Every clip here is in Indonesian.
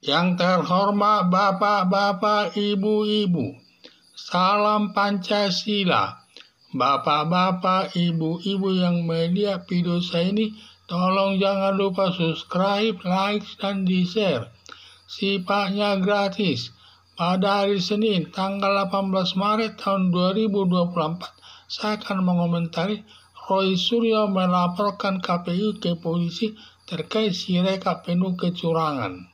Yang terhormat Bapak-bapak, Ibu-ibu, salam Pancasila. Bapak-bapak, Ibu-ibu yang melihat video saya ini, tolong jangan lupa subscribe, like, dan di-share. Sifatnya gratis. Pada hari Senin, tanggal 18 Maret tahun 2024, saya akan mengomentari Roy Suryo melaporkan KPU ke polisi terkait Sirekap penuh kecurangan.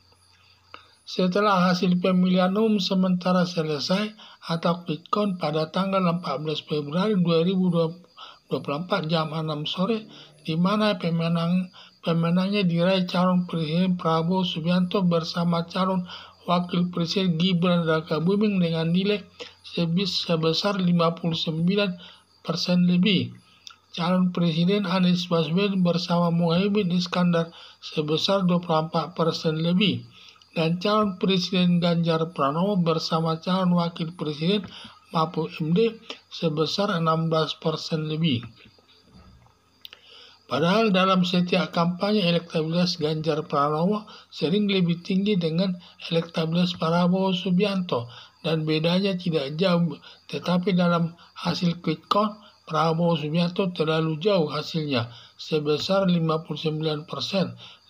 Setelah hasil pemilihan umum sementara selesai atau quick count pada tanggal 14 Februari 2024 jam 6 sore, di mana pemenangnya diraih calon Presiden Prabowo Subianto bersama calon Wakil Presiden Gibran Rakabuming dengan nilai sebesar 59% lebih. Calon Presiden Anies Baswedan bersama Muhaimin Iskandar sebesar 24% lebih. Dan calon Presiden Ganjar Pranowo bersama calon Wakil Presiden Mahfud MD sebesar 16% lebih. Padahal dalam setiap kampanye elektabilitas Ganjar Pranowo sering lebih tinggi dengan elektabilitas Prabowo Subianto dan bedanya tidak jauh, tetapi dalam hasil quick count Prabowo Subianto terlalu jauh hasilnya sebesar 59%.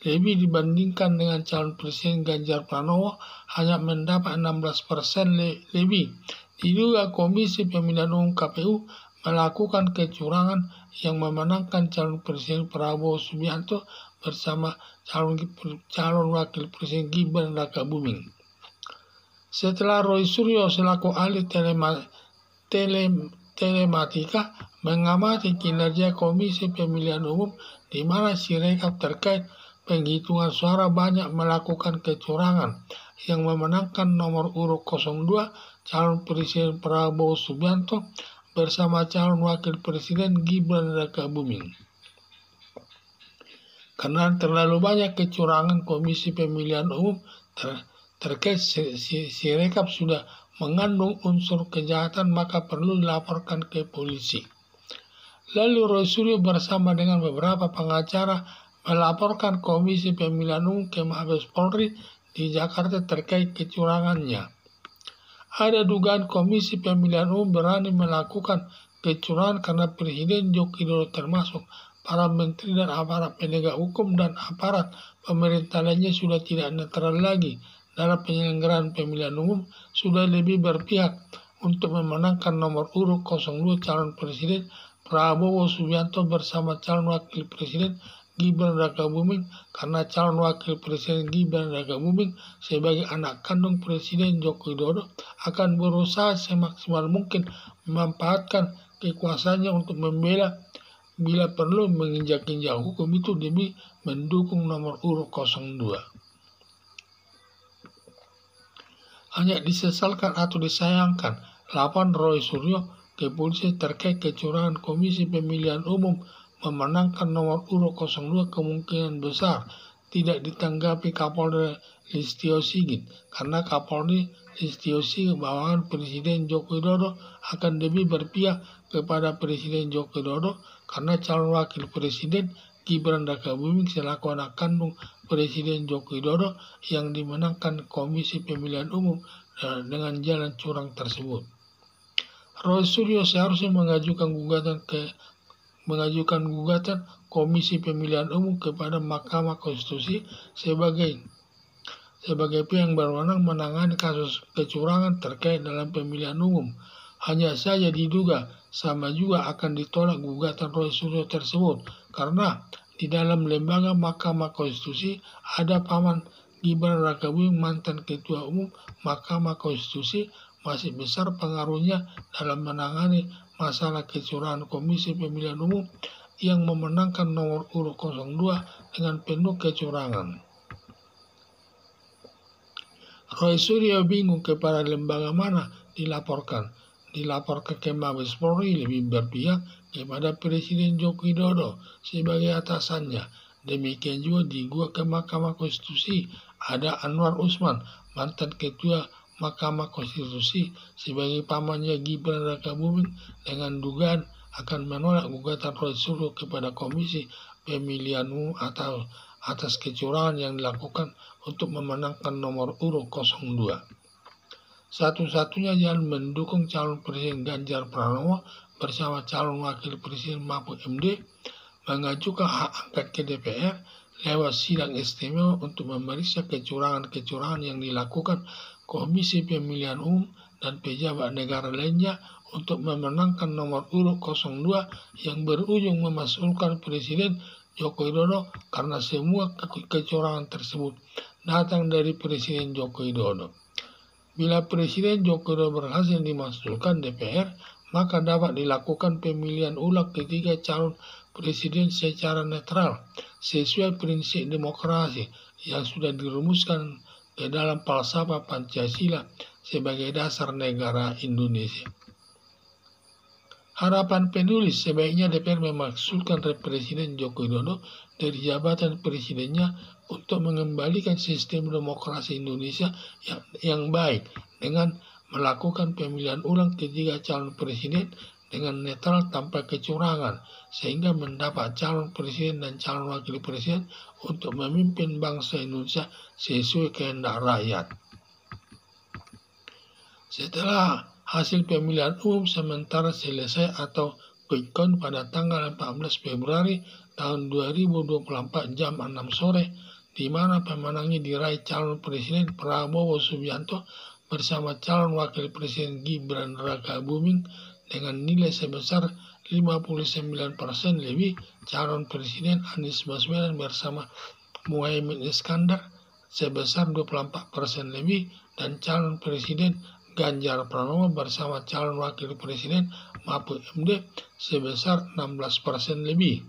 Lebih dibandingkan dengan calon Presiden Ganjar Pranowo hanya mendapat 16% lebih. Diduga Komisi Pemilihan Umum KPU melakukan kecurangan yang memenangkan calon Presiden Prabowo Subianto bersama calon Wakil Presiden Gibran Rakabuming. Setelah Roy Suryo selaku ahli telematika mengamati kinerja Komisi Pemilihan Umum di mana Sirekap terkait penghitungan suara banyak melakukan kecurangan yang memenangkan nomor urut 02 calon Presiden Prabowo Subianto bersama calon Wakil Presiden Gibran Rakabuming. Karena terlalu banyak kecurangan Komisi Pemilihan Umum terkait Sirekap sudah mengandung unsur kejahatan, maka perlu dilaporkan ke polisi. Lalu Roy Suryo bersama dengan beberapa pengacara melaporkan Komisi Pemilihan Umum ke Mabes Polri di Jakarta terkait kecurangannya. Ada dugaan Komisi Pemilihan Umum berani melakukan kecurangan karena Presiden Joko Widodo termasuk para menteri dan aparat penegak hukum dan aparat pemerintah lainnya sudah tidak netral lagi dalam penyelenggaraan pemilihan umum, sudah lebih berpihak untuk memenangkan nomor urut 02 calon Presiden Prabowo Subianto bersama calon Wakil Presiden Gibran Rakabuming, karena calon Wakil Presiden Gibran Rakabuming sebagai anak kandung Presiden Joko Widodo akan berusaha semaksimal mungkin memanfaatkan kekuasaannya untuk membela, bila perlu menginjak-injak hukum itu demi mendukung nomor urut 02. Hanya disesalkan atau disayangkan laporan Roy Suryo ke polisi terkait kecurangan Komisi Pemilihan Umum memenangkan nomor urut 02 kemungkinan besar tidak ditanggapi Kapolri Listio Sigit, karena Kapolri Listio Sigit bawahan Presiden Joko Widodo akan lebih berpihak kepada Presiden Joko Widodo karena calon Wakil Presiden Gibran Rakabuming selaku anak kandung Presiden Joko Widodo yang dimenangkan Komisi Pemilihan Umum dengan jalan curang tersebut. Roy Suryo seharusnya mengajukan gugatan Komisi Pemilihan Umum kepada Mahkamah Konstitusi sebagai pihak yang berwenang menangani kasus kecurangan terkait dalam pemilihan umum. Hanya saja diduga sama juga akan ditolak gugatan Roy Suryo tersebut karena di dalam lembaga Mahkamah Konstitusi ada Paman Gibran Rakabuming, mantan Ketua Umum Mahkamah Konstitusi, masih besar pengaruhnya dalam menangani masalah kecurangan Komisi Pemilihan Umum yang memenangkan nomor urut 02 dengan penuh kecurangan. Roy Suryo bingung kepada lembaga mana dilaporkan ke Mabes Polri lebih berpihak kepada Presiden Joko Widodo sebagai atasannya. Demikian juga di ke Mahkamah Konstitusi ada Anwar Usman, mantan Ketua Mahkamah Konstitusi sebagai pamannya Gibran Rakabuming dengan dugaan akan menolak gugatan Roy Suryo kepada Komisi Pemilihan Umum atas kecurangan yang dilakukan untuk memenangkan nomor urut 02. Satu-satunya jalan mendukung calon Presiden Ganjar Pranowo bersama calon Wakil Presiden Mahfud MD mengajukan hak angket ke DPR lewat sidang istimewa untuk memeriksa kecurangan-kecurangan yang dilakukan Komisi Pemilihan Umum dan pejabat negara lainnya untuk memenangkan nomor urut 02 yang berujung memasukkan Presiden Joko Widodo karena semua kecurangan tersebut datang dari Presiden Joko Widodo. Bila Presiden Joko Widodo berhasil dimasukkan DPR, maka dapat dilakukan pemilihan ulang ketiga calon presiden secara netral, sesuai prinsip demokrasi yang sudah dirumuskan ke dalam falsafah Pancasila sebagai dasar negara Indonesia. Harapan penulis sebaiknya DPR memasukkan Presiden Joko Widodo dari jabatan presidennya untuk mengembalikan sistem demokrasi Indonesia yang baik dengan melakukan pemilihan ulang ketiga calon presiden dengan netral tanpa kecurangan, sehingga mendapat calon presiden dan calon wakil presiden untuk memimpin bangsa Indonesia sesuai kehendak rakyat. Setelah hasil pemilihan umum sementara selesai atau quick count pada tanggal 14 Februari tahun 2024 jam 6 sore, di mana pemenangnya diraih calon presiden Prabowo Subianto bersama calon wakil presiden Gibran Rakabuming dengan nilai sebesar 59% lebih, calon presiden Anies Baswedan bersama Muhaimin Iskandar sebesar 24% lebih, dan calon presiden Ganjar Pranowo bersama calon wakil presiden Mahfud MD sebesar 16% lebih.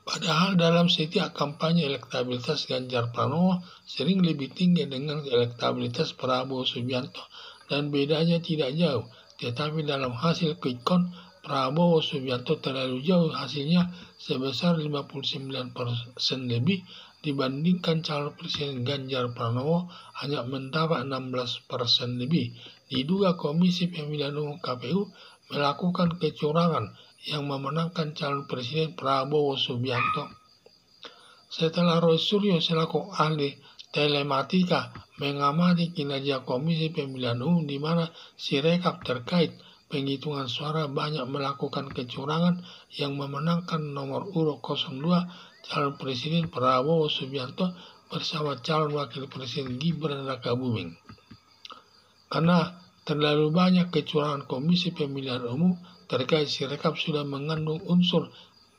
Padahal dalam setiap kampanye elektabilitas Ganjar Pranowo sering lebih tinggi dengan elektabilitas Prabowo Subianto dan bedanya tidak jauh. Tetapi dalam hasil quick count, Prabowo Subianto terlalu jauh hasilnya sebesar 59% lebih dibandingkan calon presiden Ganjar Pranowo hanya mendapat 16% lebih. Diduga Komisi Pemilihan Umum KPU melakukan kecurangan yang memenangkan calon presiden Prabowo Subianto. Setelah Roy Suryo selaku ahli telematika mengamati kinerja Komisi Pemilihan Umum di mana Sirekap terkait penghitungan suara banyak melakukan kecurangan yang memenangkan nomor urut 02 calon presiden Prabowo Subianto bersama calon wakil presiden Gibran Rakabuming. Karena terlalu banyak kecurangan Komisi Pemilihan Umum terkait Sirekap sudah mengandung unsur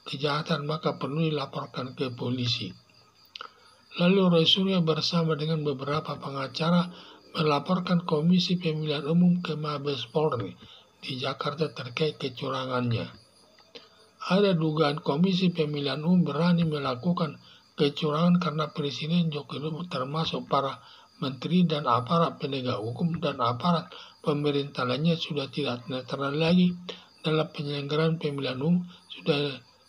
kejahatan, maka perlu dilaporkan ke polisi. Lalu Roy Suryo bersama dengan beberapa pengacara melaporkan Komisi Pemilihan Umum ke Mabes Polri di Jakarta terkait kecurangannya. Ada dugaan Komisi Pemilihan Umum berani melakukan kecurangan karena Presiden Joko Widodo termasuk para menteri dan aparat penegak hukum dan aparat pemerintah lainnya sudah tidak netral lagi dalam penyelenggaraan pemilihan umum,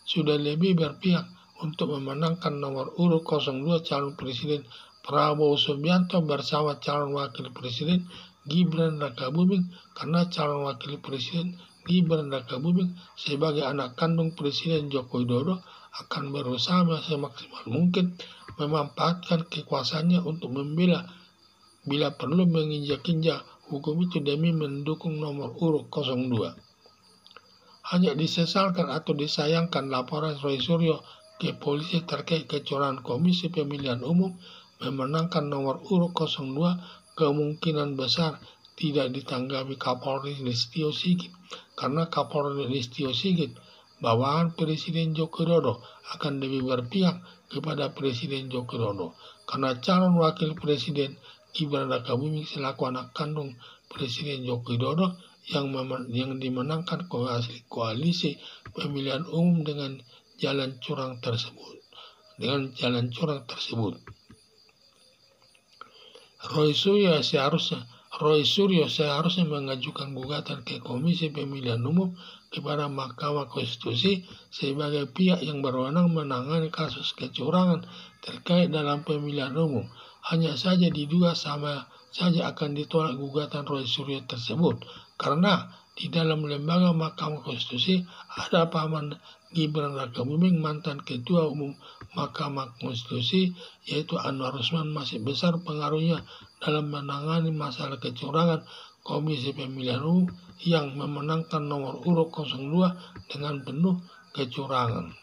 sudah lebih berpihak untuk memenangkan nomor urut 02 calon presiden Prabowo Subianto bersama calon wakil presiden Gibran Rakabuming, karena calon wakil presiden Gibran Rakabuming sebagai anak kandung Presiden Joko Widodo akan berusaha semaksimal mungkin memanfaatkan kekuasaannya untuk membela bila perlu menginjak-injak hukum itu demi mendukung nomor urut 02. Hanya disesalkan atau disayangkan laporan Roy Suryo ke polisi terkait kecurangan Komisi Pemilihan Umum memenangkan nomor urut 02 kemungkinan besar tidak ditanggapi Kapolri Listio Sigit, karena Kapolri Listio Sigit bawahan Presiden Joko Widodo akan lebih berpihak kepada Presiden Joko Widodo, karena calon wakil presiden Gibran Rakabuming selaku anak kandung Presiden Joko Widodo yang dimenangkan koalisi pemilihan umum dengan jalan curang tersebut. Roy Suryo seharusnya mengajukan gugatan ke Komisi Pemilihan Umum kepada Mahkamah Konstitusi sebagai pihak yang berwenang menangani kasus kecurangan terkait dalam pemilihan umum. Hanya saja diduga sama saja akan ditolak gugatan Roy Suryo tersebut, karena di dalam lembaga Mahkamah Konstitusi ada pahaman Gibran Rakabuming mantan Ketua Umum Mahkamah Konstitusi, yaitu Anwar Usman masih besar pengaruhnya dalam menangani masalah kecurangan Komisi Pemilihan Umum yang memenangkan nomor urut 02 dengan penuh kecurangan.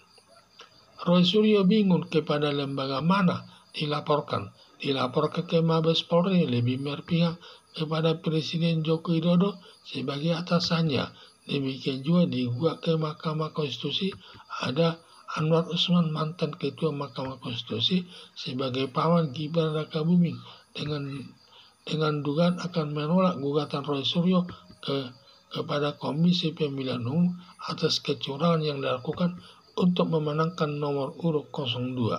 Roy Suryo bingung kepada lembaga mana dilaporkan. Dilaporkan ke Mabes Polri, lebih berpihak kepada Presiden Joko Widodo sebagai atasannya. Demikian juga digugat ke Mahkamah Konstitusi ada Anwar Usman mantan Ketua Mahkamah Konstitusi sebagai paman Gibran Rakabuming dengan dugaan akan menolak gugatan Roy Suryo kepada Komisi Pemilihan Umum atas kecurangan yang dilakukan untuk memenangkan nomor urut 02.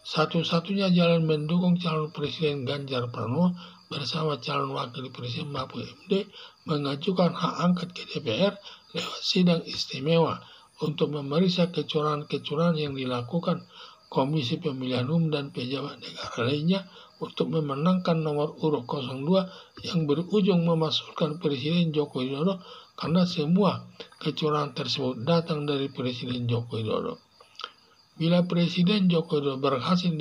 Satu-satunya jalan mendukung calon Presiden Ganjar Pranowo bersama calon Wakil Presiden Mahfud MD mengajukan hak angket ke DPR lewat sidang istimewa untuk memeriksa kecurangan-kecurangan yang dilakukan Komisi Pemilihan Umum dan pejabat negara lainnya untuk memenangkan nomor urut 02 yang berujung memasukkan Presiden Joko Widodo karena semua kecurangan tersebut datang dari Presiden Joko Widodo. Bila Presiden Joko Widodo berhasil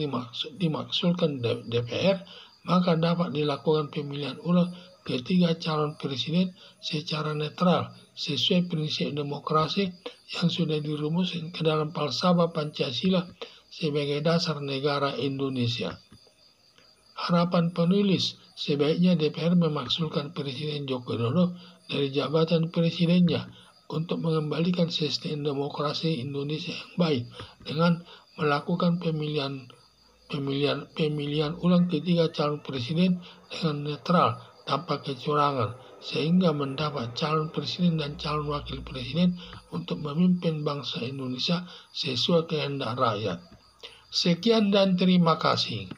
dimaksulkan DPR, maka dapat dilakukan pemilihan ulang ketiga calon presiden secara netral sesuai prinsip demokrasi yang sudah dirumuskan ke dalam falsafah Pancasila sebagai dasar negara Indonesia. Harapan penulis, sebaiknya DPR memaksulkan Presiden Joko Widodo dari jabatan presidennya untuk mengembalikan sistem demokrasi Indonesia yang baik dengan melakukan pemilihan ulang ketiga calon presiden dengan netral tanpa kecurangan sehingga mendapat calon presiden dan calon wakil presiden untuk memimpin bangsa Indonesia sesuai kehendak rakyat. Sekian dan terima kasih.